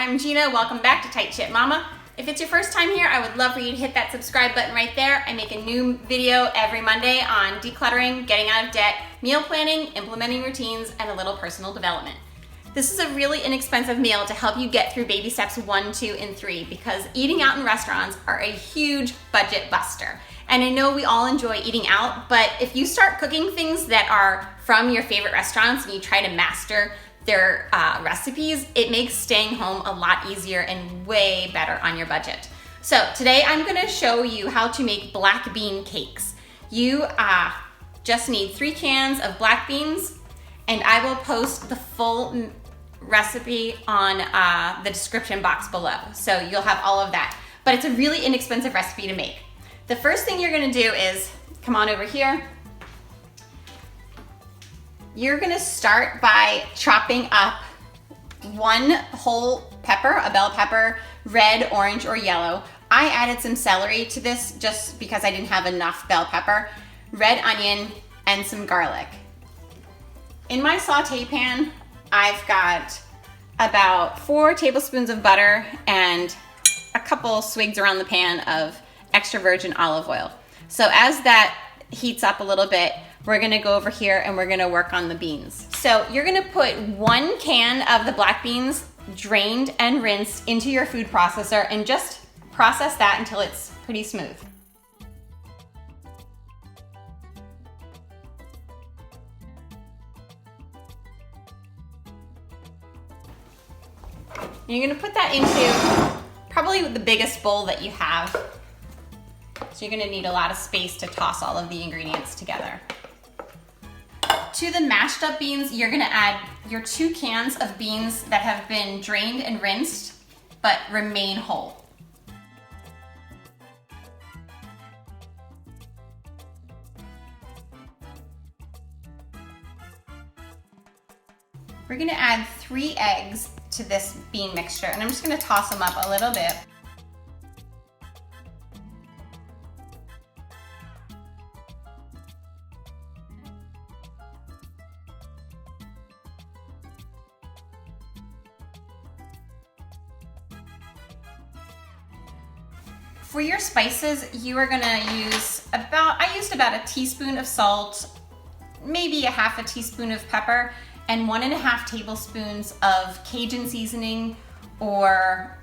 I'm Gina. Welcome back to Tight Ship Mama. If it's your first time here, I would love for you to hit that subscribe button right there. I make a new video every Monday on decluttering, getting out of debt, meal planning, implementing routines, and a little personal development. This is a really inexpensive meal to help you get through baby steps 1, 2, and 3 because eating out in restaurants are a huge budget buster. And I know we all enjoy eating out, but if you start cooking things that are from your favorite restaurants and you try to master their recipes, it makes staying home a lot easier and way better on your budget. So today I'm gonna show you how to make black bean cakes. You just need 3 cans of black beans, and I will post the full recipe on the description box below. So you'll have all of that. But it's a really inexpensive recipe to make. The first thing you're gonna do is, come on over here. You're gonna start by chopping up 1 whole pepper, a bell pepper, red, orange, or yellow. I added some celery to this just because I didn't have enough bell pepper, red onion, and some garlic. In my saute pan, I've got about 4 tablespoons of butter and a couple swigs around the pan of extra virgin olive oil. So as that heats up a little bit, we're gonna go over here and we're gonna work on the beans. So you're gonna put 1 can of the black beans drained and rinsed into your food processor and just process that until it's pretty smooth. You're gonna put that into probably the biggest bowl that you have. So you're gonna need a lot of space to toss all of the ingredients together. To the mashed up beans, you're gonna add your 2 cans of beans that have been drained and rinsed, but remain whole. We're gonna add 3 eggs to this bean mixture, and I'm just gonna toss them up a little bit. For your spices, you are gonna use I used about a teaspoon of salt, maybe a half a teaspoon of pepper, and 1.5 tablespoons of Cajun seasoning or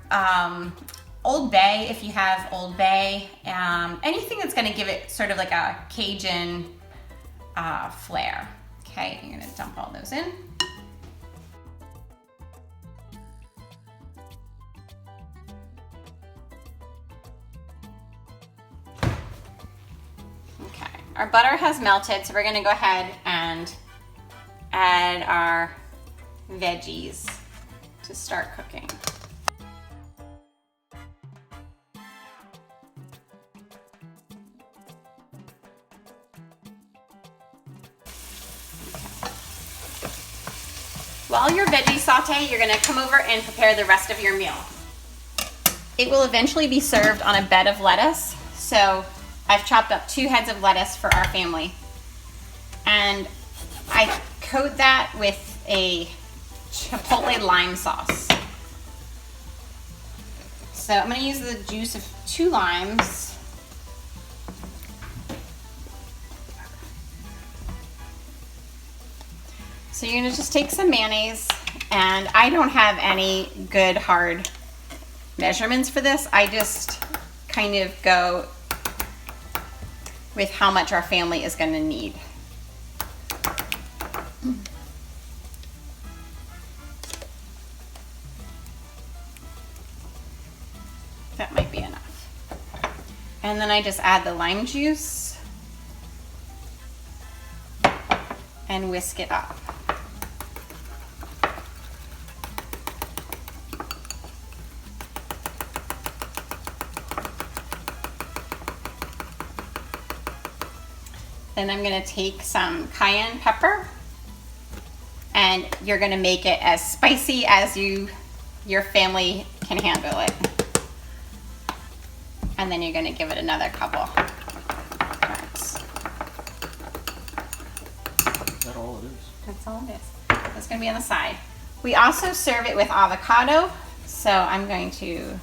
Old Bay if you have Old Bay. Anything that's gonna give it sort of like a Cajun flair. Okay, you're gonna dump all those in. Our butter has melted, so we're gonna go ahead and add our veggies to start cooking. While your veggies saute, you're gonna come over and prepare the rest of your meal. It will eventually be served on a bed of lettuce, so I've chopped up 2 heads of lettuce for our family. And I coat that with a chipotle lime sauce. So I'm gonna use the juice of 2 limes. So you're gonna just take some mayonnaise, and I don't have any good hard measurements for this. I just kind of go with how much our family is going to need. That might be enough. And then I just add the lime juice and whisk it up. Then I'm gonna take some cayenne pepper, and you're gonna make it as spicy as your family can handle it. And then you're gonna give it another couple turns. Is that all it is? That's all it is. That's gonna be on the side. We also serve it with avocado. So I'm going to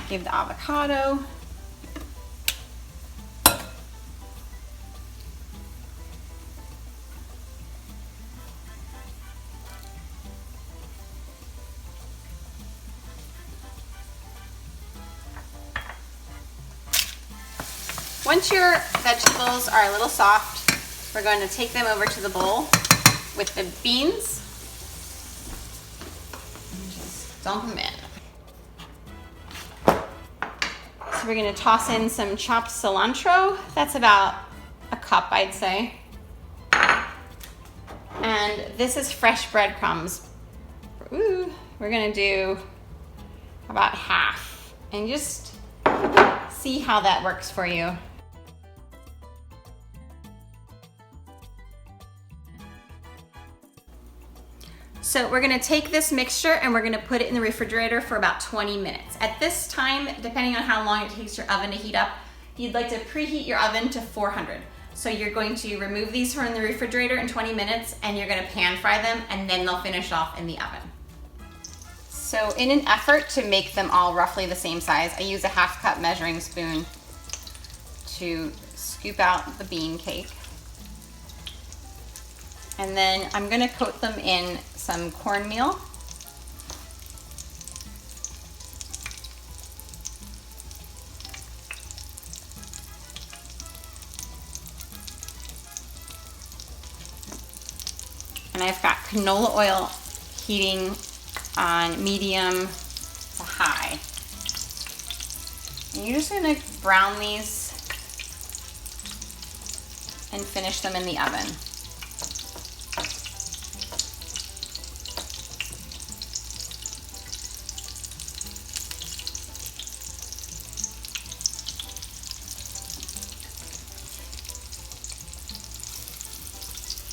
give the avocado. Once your vegetables are a little soft, we're going to take them over to the bowl with the beans and just dump them in. So we're going to toss in some chopped cilantro. That's about a cup, I'd say. And this is fresh breadcrumbs. Ooh, we're going to do about half and just see how that works for you. So we're gonna take this mixture and we're gonna put it in the refrigerator for about 20 minutes. At this time, depending on how long it takes your oven to heat up, you'd like to preheat your oven to 400. So you're going to remove these from the refrigerator in 20 minutes and you're gonna pan fry them and then they'll finish off in the oven. So in an effort to make them all roughly the same size, I use a 1/2 cup measuring spoon to scoop out the bean cake. And then I'm gonna coat them in some cornmeal. And I've got canola oil heating on medium to high. And you're just gonna brown these and finish them in the oven.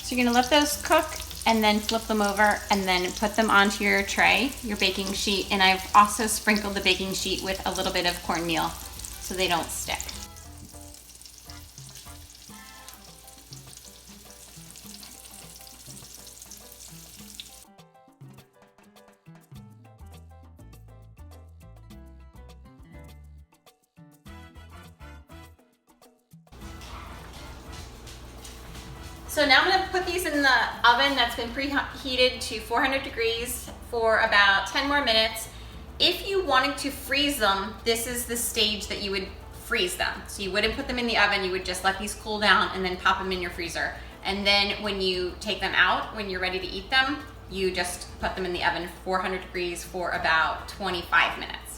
So you're gonna let those cook and then flip them over and then put them onto your tray, your baking sheet. And I've also sprinkled the baking sheet with a little bit of cornmeal so they don't stick. So now I'm gonna put these in the oven that's been preheated to 400 degrees for about 10 more minutes. If you wanted to freeze them, this is the stage that you would freeze them. So you wouldn't put them in the oven, you would just let these cool down and then pop them in your freezer. And then when you take them out, when you're ready to eat them, you just put them in the oven 400 degrees for about 25 minutes.